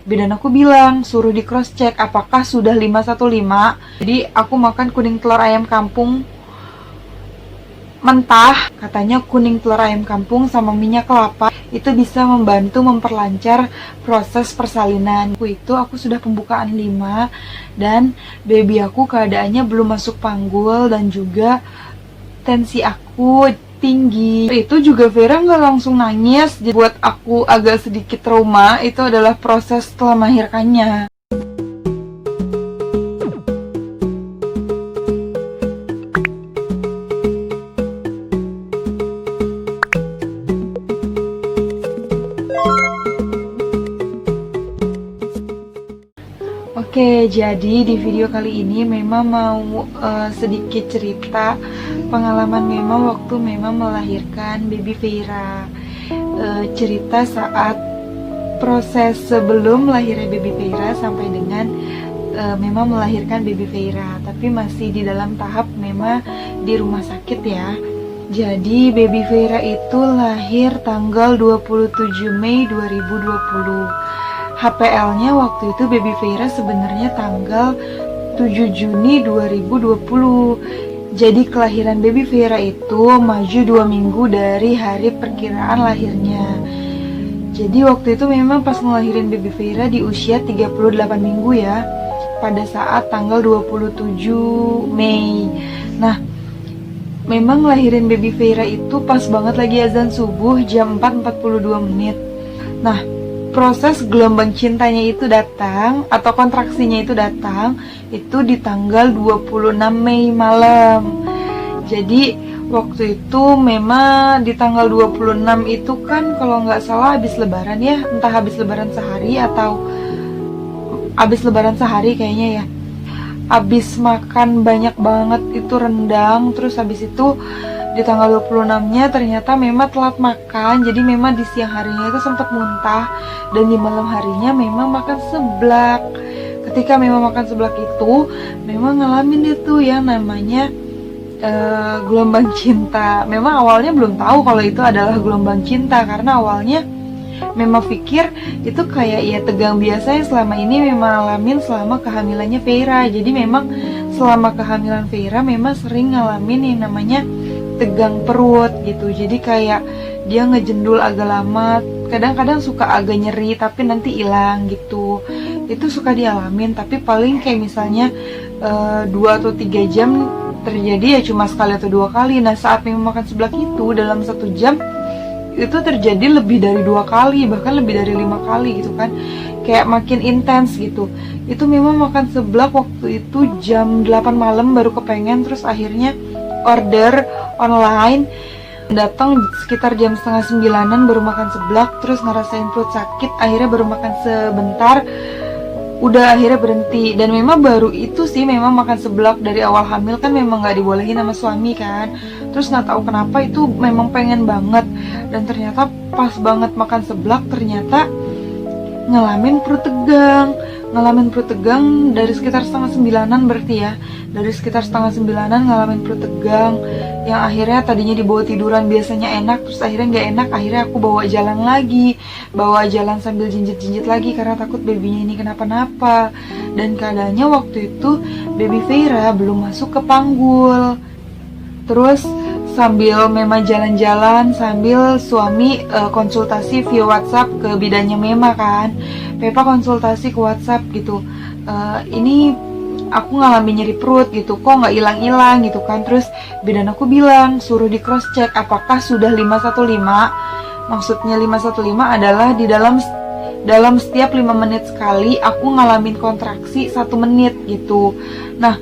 Bidan aku bilang suruh di cross check apakah sudah 515. Jadi aku makan kuning telur ayam kampung mentah, katanya kuning telur ayam kampung sama minyak kelapa itu bisa membantu memperlancar proses persalinan. Aku sudah pembukaan 5 dan baby aku keadaannya belum masuk panggul dan juga tensi aku tinggi. Itu juga Vera nggak langsung nangis. Jadi buat aku agak sedikit trauma itu adalah proses setelah melahirkannya. Oke, jadi di video kali ini memang mau sedikit cerita pengalaman memang waktu memang melahirkan baby Vera. Cerita saat proses sebelum lahirnya baby Vera sampai dengan memang melahirkan baby Vera, tapi masih di dalam tahap memang di rumah sakit ya. Jadi baby Vera itu lahir tanggal 27 Mei 2020. HPL-nya waktu itu baby Vera sebenarnya tanggal 7 Juni 2020. Jadi kelahiran baby Vera itu maju 2 minggu dari hari perkiraan lahirnya. Jadi waktu itu memang pas ngelahirin baby Vera di usia 38 minggu ya, pada saat tanggal 27 Mei. Nah, memang ngelahirin baby Vera itu pas banget lagi azan subuh jam 4.42 menit. Nah, proses gelombang cintanya itu datang atau kontraksinya itu datang itu di tanggal 26 Mei malam. Jadi waktu itu memang di tanggal 26 itu kan kalau nggak salah habis lebaran ya, entah habis lebaran sehari atau habis lebaran sehari kayaknya ya. Habis makan banyak banget itu rendang, terus habis itu di tanggal 26-nya ternyata memang telat makan. Jadi memang di siang harinya itu sempat muntah dan di malam harinya memang makan seblak. Ketika memang makan seblak itu memang ngalamin itu yang namanya gelombang cinta. Memang awalnya belum tahu kalau itu adalah gelombang cinta karena awalnya memang pikir itu kayak ya tegang biasa yang selama ini memang ngalamin selama kehamilannya Vera. Jadi memang selama kehamilan Vera memang sering ngalamin yang namanya tegang perut gitu. Jadi kayak dia ngejendul agak lama, kadang-kadang suka agak nyeri tapi nanti hilang gitu. Itu suka dialamin, tapi paling kayak misalnya 2 atau 3 jam terjadi ya cuma sekali atau 2 kali. Nah saat memang makan seblak itu dalam 1 jam itu terjadi lebih dari 2 kali, bahkan lebih dari 5 kali gitu kan, kayak makin intens gitu. Itu memang makan seblak waktu itu jam 8 malam baru kepengen, terus akhirnya order online, datang sekitar jam setengah 9-an baru makan seblak, terus ngerasain perut sakit, akhirnya baru makan sebentar, udah akhirnya berhenti. Dan memang baru itu sih memang makan seblak. Dari awal hamil kan memang nggak dibolehin sama suami kan, terus nggak tahu kenapa itu memang pengen banget, dan ternyata pas banget makan seblak ternyata ngalamin perut tegang dari sekitar setengah 9-an berarti ya, dari sekitar setengah 9-an ngalamin perut tegang yang akhirnya tadinya dibawa tiduran biasanya enak, terus akhirnya nggak enak. Akhirnya aku bawa jalan sambil jinjit lagi karena takut babynya ini kenapa-napa. Dan keadaannya waktu itu baby Vera belum masuk ke panggul. Terus sambil memang jalan-jalan sambil suami konsultasi via WhatsApp ke bidannya Mema kan, Pepa konsultasi ke WhatsApp gitu, ini aku ngalamin nyeri perut gitu, kok nggak hilang-hilang gitu kan. Terus bidan aku bilang suruh di cross check apakah sudah 515. Maksudnya 515 adalah di dalam setiap 5 menit sekali aku ngalamin kontraksi 1 menit gitu. Nah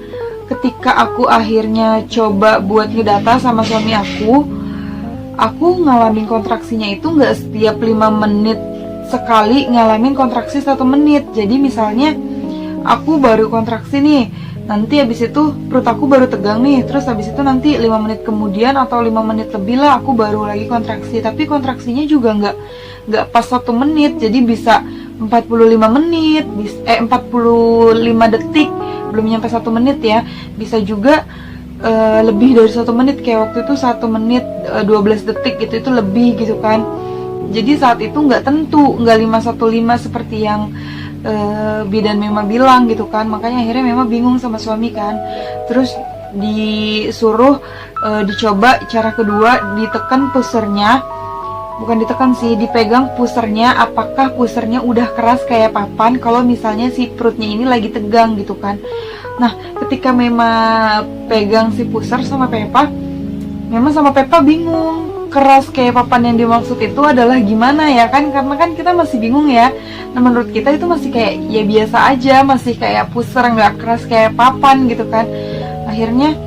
ketika aku akhirnya coba buat ngedata sama suami aku ngalamin kontraksinya itu nggak setiap 5 menit sekali ngalamin kontraksi 1 menit. Jadi misalnya aku baru kontraksi nih, nanti habis itu perut aku baru tegang nih, terus habis itu nanti 5 menit kemudian atau 5 menit lebih lah aku baru lagi kontraksi. Tapi kontraksinya juga nggak pas 1 menit, jadi bisa 45 menit, 45 detik, belum nyampe 1 menit ya, bisa juga lebih dari 1 menit, kayak waktu itu 1 menit 12 detik gitu, itu lebih gitu kan. Jadi saat itu nggak tentu, nggak 515 seperti yang bidan Mema bilang gitu kan. Makanya akhirnya Mema bingung sama suami kan, terus disuruh dicoba cara kedua, ditekan pusernya, bukan ditekan sih, dipegang pusernya, apakah pusernya udah keras kayak papan kalau misalnya si perutnya ini lagi tegang gitu kan. Nah ketika Mema pegang si puser sama Pepa, Mema sama Pepa bingung, keras kayak papan yang dimaksud itu adalah gimana ya kan, karena kan kita masih bingung ya. Nah menurut kita itu masih kayak ya biasa aja, masih kayak puser, nggak keras kayak papan gitu kan. Akhirnya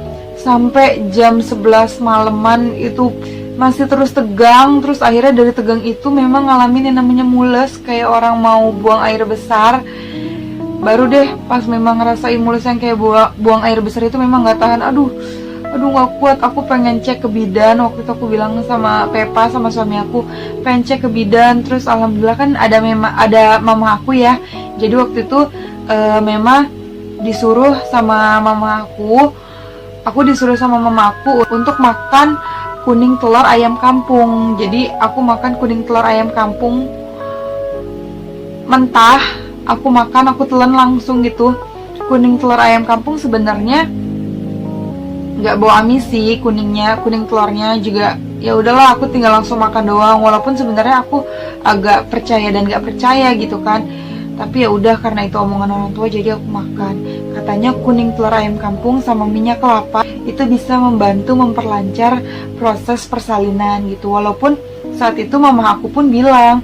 sampai jam 11 malaman itu masih terus tegang. Terus akhirnya dari tegang itu memang ngalamin yang namanya mules, kayak orang mau buang air besar. Baru deh pas memang ngerasain mules yang kayak buang air besar itu memang nggak tahan. Aduh gak kuat, aku pengen cek ke bidan. Waktu itu aku bilang sama Pepa, sama suami aku, pengen cek ke bidan. Terus alhamdulillah kan ada mama aku ya. Jadi waktu itu Mema disuruh sama mama aku disuruh sama mama aku untuk makan kuning telur ayam kampung. Jadi aku makan kuning telur ayam kampung mentah, aku telan langsung gitu. Kuning telur ayam kampung sebenarnya nggak bau amis sih, kuning telurnya juga ya udahlah, aku tinggal langsung makan doang. Walaupun sebenarnya aku agak percaya dan nggak percaya gitu kan, tapi ya udah karena itu omongan orang tua jadi aku makan. Katanya kuning telur ayam kampung sama minyak kelapa itu bisa membantu memperlancar proses persalinan gitu. Walaupun saat itu mama aku pun bilang,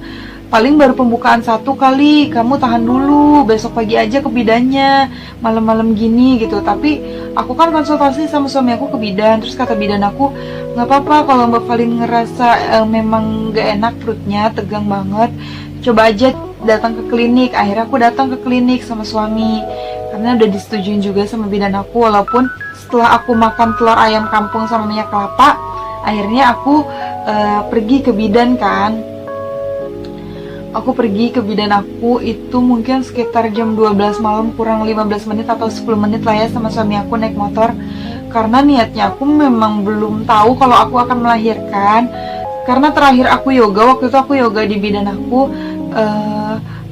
paling baru pembukaan 1 kali, kamu tahan dulu, besok pagi aja ke bidannya, malam-malam gini gitu. Tapi aku kan konsultasi sama suami aku ke bidan, terus kata bidan aku, nggak apa-apa kalau Mbak Valin ngerasa memang nggak enak perutnya, tegang banget, coba aja datang ke klinik. Akhirnya aku datang ke klinik sama suami, karena udah disetujuin juga sama bidan aku. Walaupun setelah aku makan telur ayam kampung sama minyak kelapa, akhirnya aku pergi ke bidan kan. Aku pergi ke bidan aku itu mungkin sekitar jam 12 malam kurang 15 menit atau 10 menit lah ya, sama suami aku naik motor. Karena niatnya aku memang belum tahu kalau aku akan melahirkan. Karena terakhir aku yoga, waktu itu aku yoga di bidan aku,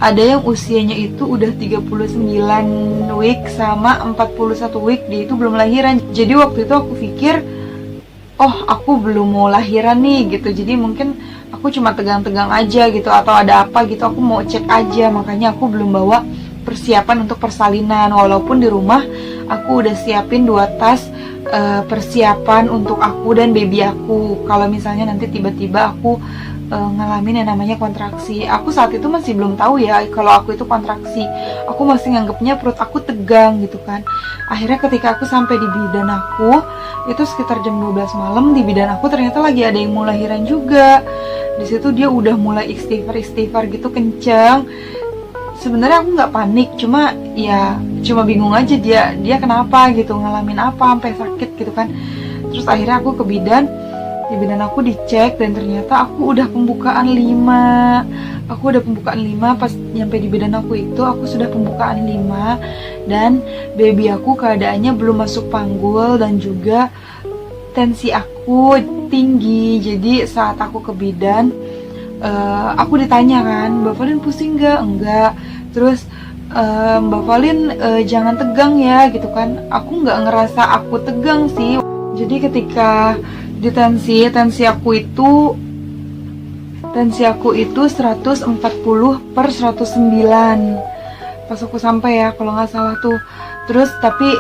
ada yang usianya itu udah 39 week sama 41 week, dia itu belum lahiran. Jadi waktu itu aku pikir, oh aku belum mau lahiran nih gitu, jadi mungkin aku cuma tegang-tegang aja gitu, atau ada apa gitu, aku mau cek aja. Makanya aku belum bawa persiapan untuk persalinan. Walaupun di rumah aku udah siapin 2 tas persiapan untuk aku dan baby aku, kalau misalnya nanti tiba-tiba aku ngalamin yang namanya kontraksi. Aku saat itu masih belum tahu ya kalau aku itu kontraksi, aku masih nganggepnya perut aku tegang gitu kan. Akhirnya ketika aku sampai di bidan aku, itu sekitar jam 12 malam, di bidan aku ternyata lagi ada yang mau lahiran juga. Di situ dia udah mulai istighfar gitu kenceng. Sebenarnya aku nggak panik, cuma bingung aja dia kenapa gitu, ngalamin apa sampai sakit gitu kan. Terus akhirnya aku ke bidan, di bidan aku dicek dan ternyata aku udah pembukaan 5. Pas nyampe di bidan aku itu aku sudah pembukaan 5, dan baby aku keadaannya belum masuk panggul dan juga tensi aku tinggi. Jadi saat aku ke bidan, aku ditanya kan, Mbak Valin pusing nggak? Enggak. Terus Mbak Valin jangan tegang ya gitu kan. Aku nggak ngerasa aku tegang sih. Jadi ketika di tensi aku itu 140/109 pas aku sampai ya kalau nggak salah tuh. Terus tapi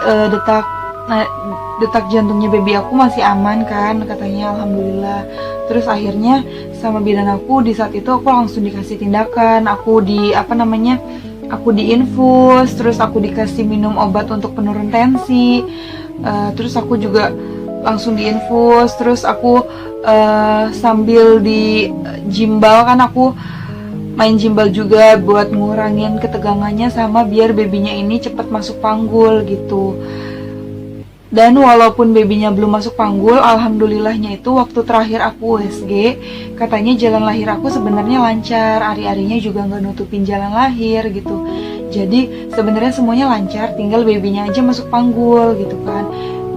detak jantungnya baby aku masih aman kan katanya, alhamdulillah. Terus akhirnya sama bidan aku di saat itu aku langsung dikasih tindakan, aku diinfus, terus aku dikasih minum obat untuk penurun tensi, terus aku juga langsung diinfus, terus aku sambil di jimbal kan, aku main jimbal juga buat ngurangin ketegangannya sama biar babynya ini cepat masuk panggul gitu. Dan walaupun babynya belum masuk panggul, alhamdulillahnya itu waktu terakhir aku USG, katanya jalan lahir aku sebenarnya lancar, ari-arinya juga nggak nutupin jalan lahir gitu. Jadi sebenarnya semuanya lancar, tinggal babynya aja masuk panggul gitu kan.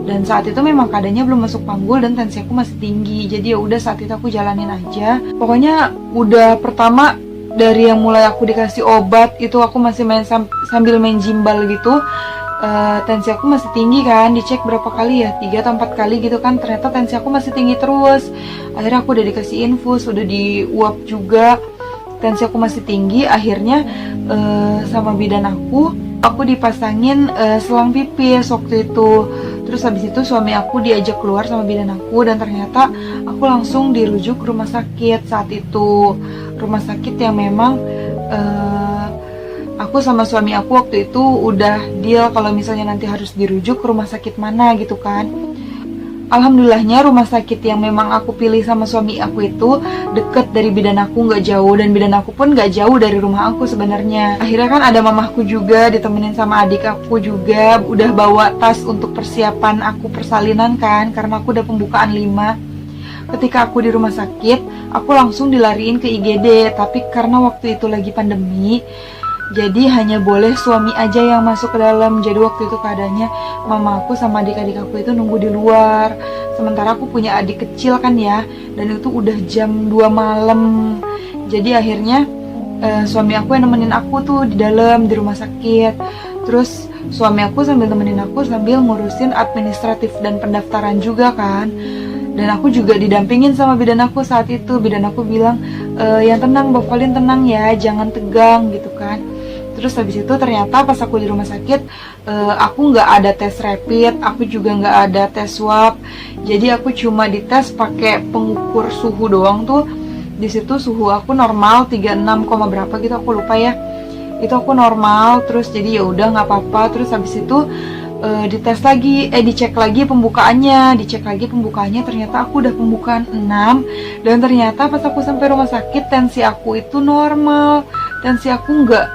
Dan saat itu memang keadaannya belum masuk panggul dan tensi aku masih tinggi. Jadi ya udah saat itu aku jalanin aja. Pokoknya udah pertama dari yang mulai aku dikasih obat itu aku masih main sambil main gimbal gitu. Tensi aku masih tinggi kan, dicek berapa kali ya, 3 atau 4 kali gitu kan, ternyata tensi aku masih tinggi terus. Akhirnya aku udah dikasih infus, udah diuap juga, tensi aku masih tinggi. Akhirnya sama bidan aku dipasangin selang pipis waktu itu. Terus habis itu suami aku diajak keluar sama bidan aku, dan ternyata aku langsung dirujuk ke rumah sakit saat itu. Rumah sakit yang memang aku sama suami aku waktu itu udah deal kalau misalnya nanti harus dirujuk ke rumah sakit mana gitu kan. Alhamdulillahnya rumah sakit yang memang aku pilih sama suami aku itu deket dari bidan aku, nggak jauh, dan bidan aku pun nggak jauh dari rumah aku sebenarnya. Akhirnya kan ada mamahku juga, ditemenin sama adik aku juga, udah bawa tas untuk persiapan aku persalinan kan, karena aku udah pembukaan 5. Ketika aku di rumah sakit, aku langsung dilariin ke IGD, tapi karena waktu itu lagi pandemi, jadi hanya boleh suami aja yang masuk ke dalam. Jadi waktu itu keadaannya mama aku sama adik-adik aku itu nunggu di luar. Sementara aku punya adik kecil kan ya, dan itu udah jam 2 malam. Jadi akhirnya suami aku yang nemenin aku tuh di dalam di rumah sakit. Terus suami aku sambil nemenin aku sambil ngurusin administratif dan pendaftaran juga kan. Dan aku juga didampingin sama bidan aku saat itu. Bidan aku bilang, yang tenang Mbak Valin, tenang ya, jangan tegang gitu kan. Terus habis itu ternyata pas aku di rumah sakit, aku nggak ada tes rapid, aku juga nggak ada tes swab. Jadi aku cuma dites pakai pengukur suhu doang tuh. Di situ suhu aku normal 36, berapa gitu, aku lupa ya. Itu aku normal, terus jadi ya udah nggak apa-apa. Terus habis itu dites lagi, dicek lagi pembukaannya, ternyata aku udah pembukaan 6. Dan ternyata pas aku sampai rumah sakit, tensi aku itu normal, tensi aku nggak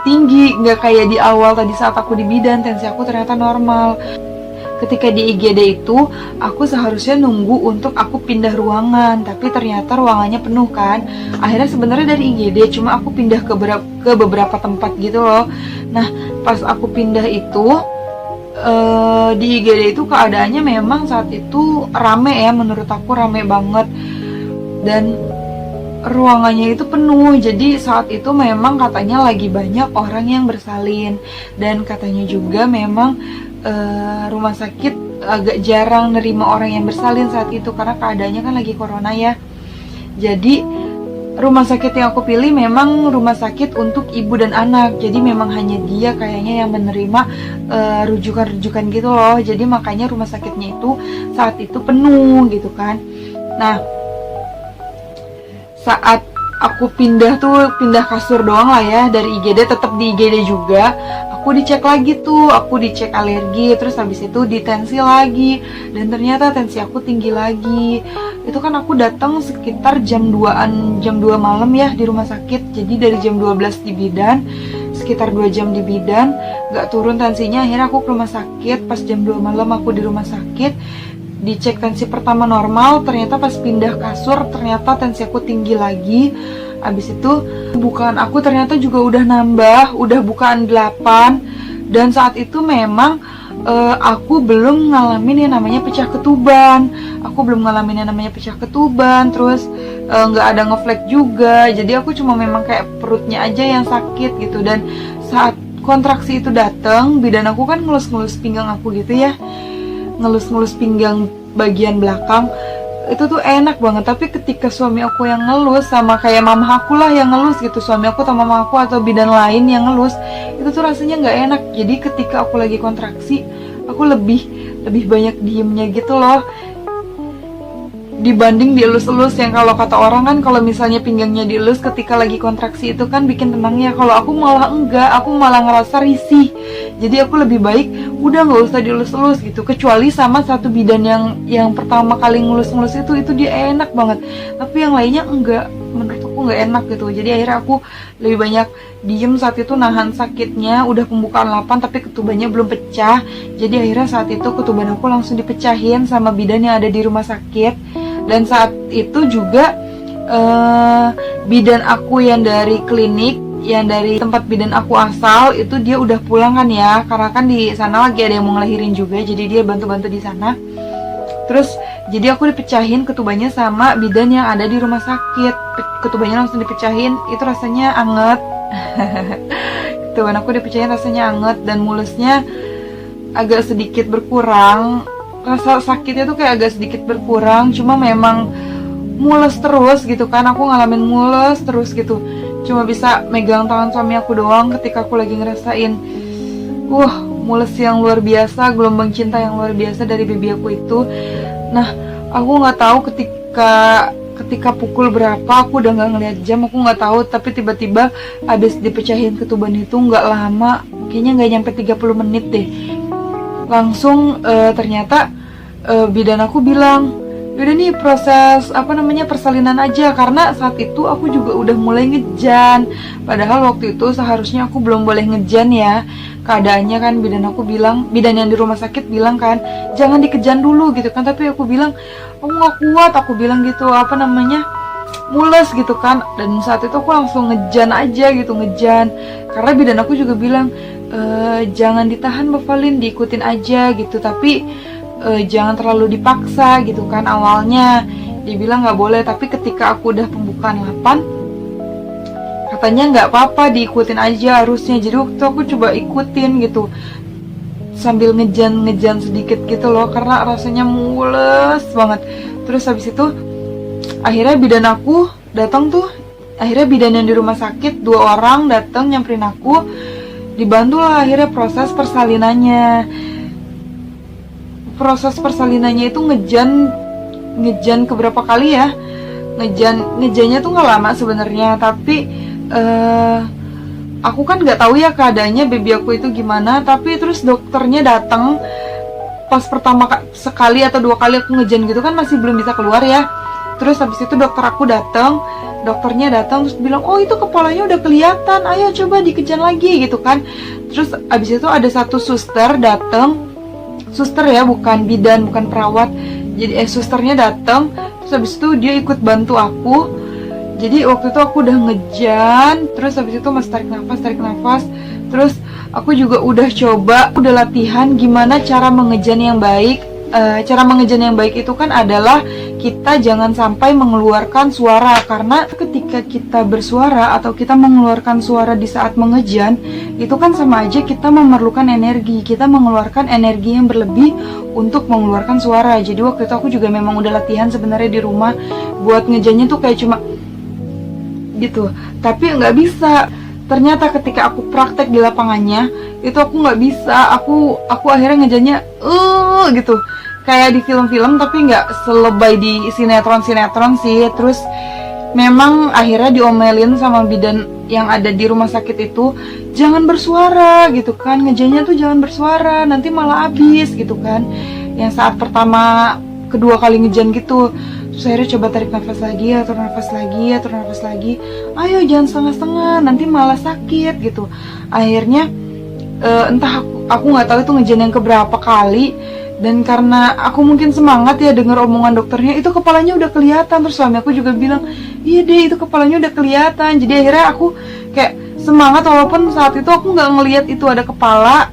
tinggi, nggak kayak di awal tadi saat aku di bidan. Tensi aku ternyata normal. Ketika di IGD itu, aku seharusnya nunggu untuk aku pindah ruangan, tapi ternyata ruangannya penuh kan. Akhirnya sebenarnya dari IGD cuma aku pindah ke beberapa tempat gitu loh. Nah, pas aku pindah itu di IGD itu keadaannya memang saat itu rame ya, menurut aku rame banget. Dan ruangannya itu penuh, jadi saat itu memang katanya lagi banyak orang yang bersalin. Dan katanya juga memang rumah sakit agak jarang nerima orang yang bersalin saat itu, karena keadaannya kan lagi corona ya. Jadi rumah sakit yang aku pilih memang rumah sakit untuk ibu dan anak, jadi memang hanya dia kayaknya yang menerima rujukan-rujukan gitu loh. Jadi makanya rumah sakitnya itu saat itu penuh gitu kan. Nah, saat aku pindah kasur doang lah ya dari IGD, tetap di IGD juga. Aku dicek lagi tuh, aku dicek alergi, terus habis itu ditensi lagi, dan ternyata tensi aku tinggi lagi. Itu kan aku datang sekitar jam 2 malam ya di rumah sakit. Jadi dari jam 12 di bidan, sekitar 2 jam di bidan, gak turun tensinya. Akhirnya aku ke rumah sakit, pas jam 2 malam aku di rumah sakit, dicek tensi pertama normal, ternyata pas pindah kasur ternyata tensi aku tinggi lagi. Abis itu bukaan aku ternyata juga udah nambah, udah bukaan 8. Dan saat itu memang aku belum ngalamin yang namanya pecah ketuban. Terus nggak ada ngeflek juga. Jadi aku cuma memang kayak perutnya aja yang sakit gitu. Dan saat kontraksi itu datang, bidan aku kan ngelus-ngelus pinggang aku gitu ya, ngelus-ngelus pinggang bagian belakang. Itu tuh enak banget. Tapi ketika suami aku yang ngelus, sama kayak mama aku lah yang ngelus gitu, suami aku atau mama aku atau bidan lain yang ngelus, itu tuh rasanya nggak enak. Jadi ketika aku lagi kontraksi, aku lebih banyak diemnya gitu loh, dibanding dielus-elus. Yang kalau kata orang kan kalau misalnya pinggangnya dielus ketika lagi kontraksi itu kan bikin tenang ya. Kalau aku malah enggak, aku malah ngerasa risih. Jadi aku lebih baik udah nggak usah dielus-elus gitu. Kecuali sama satu bidan yang pertama kali ngelus-ngelus itu dia enak banget. Tapi yang lainnya enggak, menurut aku nggak enak gitu. Jadi akhirnya aku lebih banyak diem saat itu, nahan sakitnya. Udah pembukaan 8 tapi ketubannya belum pecah. Jadi akhirnya saat itu ketuban aku langsung dipecahin sama bidan yang ada di rumah sakit. Dan saat itu juga bidan aku yang dari klinik, yang dari tempat bidan aku asal itu, dia udah pulang kan ya, karena kan di sana lagi ada yang mau ngelahirin juga, jadi dia bantu-bantu di sana. Terus Jadi aku dipecahin ketubannya sama bidan yang ada di rumah sakit. Ketubannya langsung dipecahin, itu rasanya anget. Ketuban aku dipecahin rasanya anget dan mulusnya agak sedikit berkurang. Rasa sakitnya tuh kayak agak sedikit berkurang, cuma memang mules terus gitu kan. Aku ngalamin mules terus gitu. Cuma bisa megang tangan suami aku doang ketika aku lagi ngerasain mules yang luar biasa, gelombang cinta yang luar biasa dari baby aku itu. Nah, aku nggak tahu ketika pukul berapa, aku udah nggak ngeliat jam, aku nggak tahu, tapi tiba-tiba habis dipecahin ketuban itu nggak lama, kayaknya nggak nyampe 30 menit deh. Langsung ternyata bidan aku bilang, udah nih proses persalinan aja, karena saat itu aku juga udah mulai ngejan. Padahal waktu itu seharusnya aku belum boleh ngejan ya. Keadaannya kan bidan yang di rumah sakit bilang kan, jangan dikejan dulu gitu kan. Tapi aku bilang, aku gak kuat, aku bilang gitu, mules gitu kan. Dan saat itu aku langsung ngejan aja gitu, karena bidan aku juga bilang, jangan ditahan Mbak Valin, diikutin aja gitu. Tapi jangan terlalu dipaksa gitu kan. Awalnya dibilang gak boleh, tapi ketika aku udah pembukaan 8, katanya nggak apa-apa, diikutin aja harusnya. Jadi waktu aku coba ikutin gitu, sambil ngejan sedikit gitu loh, karena rasanya mules banget. Terus habis itu akhirnya bidan aku datang tuh, akhirnya bidan yang di rumah sakit 2 orang datang nyamperin aku, dibantulah akhirnya proses persalinannya. Proses persalinannya itu ngejan keberapa kali ya, ngejannya tuh nggak lama sebenarnya, tapi aku kan nggak tahu ya keadaannya baby aku itu gimana. Tapi terus dokternya datang pas pertama sekali atau 2 kali aku ngejan gitu kan, masih belum bisa keluar ya. Terus habis itu dokternya datang terus bilang, oh itu kepalanya udah kelihatan, ayo coba dikejan lagi gitu kan. Terus habis itu ada satu suster datang, suster ya, bukan bidan, bukan perawat. Jadi susternya datang, terus habis itu dia ikut bantu aku. Jadi waktu itu aku udah ngejan, terus habis itu masih tarik nafas, terus aku juga udah latihan gimana cara mengejan yang baik. Cara mengejan yang baik itu kan adalah kita jangan sampai mengeluarkan suara, karena ketika kita bersuara atau kita mengeluarkan suara di saat mengejan, itu kan sama aja kita memerlukan energi, kita mengeluarkan energi yang berlebih untuk mengeluarkan suara. Jadi waktu itu aku juga memang udah latihan sebenarnya di rumah buat ngejannya tuh kayak cuma gitu, tapi nggak bisa. Ternyata ketika aku praktek di lapangannya itu aku nggak bisa. Aku akhirnya ngejannya gitu kayak di film-film, tapi nggak selebay di sinetron sih. Terus memang akhirnya diomelin sama bidan yang ada di rumah sakit itu, jangan bersuara gitu kan, ngejannya tuh jangan bersuara, nanti malah habis gitu kan. Yang saat pertama kedua kali ngejan gitu, terus akhirnya coba tarik nafas lagi, atur nafas lagi, ayo jangan setengah-setengah, nanti malah sakit gitu. Akhirnya entah aku nggak tahu itu ngejan yang keberapa kali, dan karena aku mungkin semangat ya denger omongan dokternya, itu kepalanya udah kelihatan. Terus suami aku juga bilang, iya deh itu kepalanya udah kelihatan. Jadi akhirnya aku kayak semangat, walaupun saat itu aku nggak ngelihat itu ada kepala.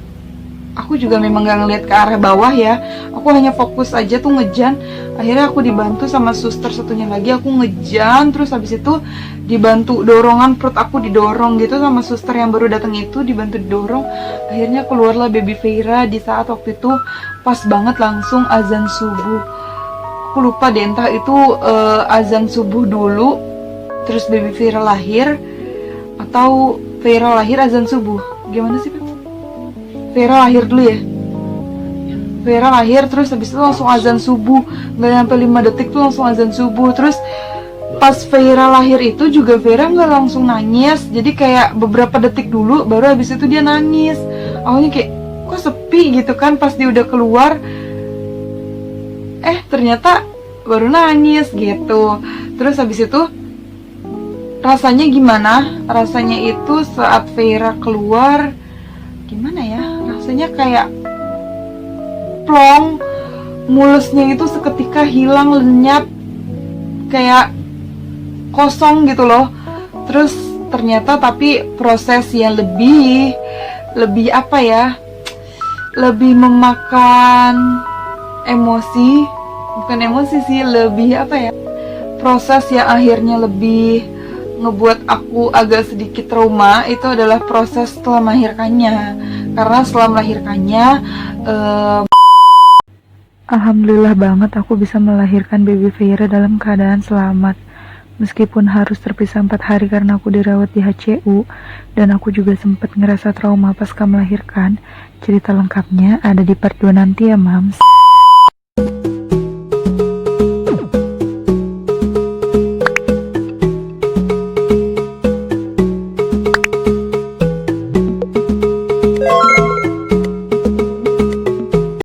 Aku juga memang gak ngeliat ke arah bawah ya, aku hanya fokus aja tuh ngejan. Akhirnya aku dibantu sama suster satunya lagi, aku ngejan. Terus habis itu dibantu dorongan, perut aku didorong gitu sama suster yang baru datang itu, dibantu didorong. Akhirnya keluarlah baby Veira di saat waktu itu pas banget langsung azan subuh. Aku lupa deh, entah itu azan subuh dulu terus baby Veira lahir, atau Veira lahir azan subuh, gimana sih Pep? Veira lahir dulu ya, Veira lahir terus habis itu langsung azan subuh, nggak nyampe 5 detik tuh langsung azan subuh. Terus pas Veira lahir itu juga Veira nggak langsung nangis, jadi kayak beberapa detik dulu baru habis itu dia nangis. Awalnya kayak kok sepi gitu kan, pas dia udah keluar ternyata baru nangis gitu. Terus habis itu rasanya gimana? Rasanya itu saat Veira keluar gimana ya, rasanya kayak plong, mulusnya itu seketika hilang, lenyap, kayak kosong gitu loh. Terus ternyata tapi proses yang lebih apa ya, lebih memakan emosi, bukan emosi sih, lebih apa ya, proses yang akhirnya lebih ngebuat aku agak sedikit trauma itu adalah proses setelah melahirkannya. Karena setelah melahirkannya, alhamdulillah banget aku bisa melahirkan baby Vera dalam keadaan selamat. Meskipun harus terpisah 4 hari karena aku dirawat di HCU, dan aku juga sempat ngerasa trauma pasca melahirkan. Cerita lengkapnya ada di part 2 nanti ya, Mams.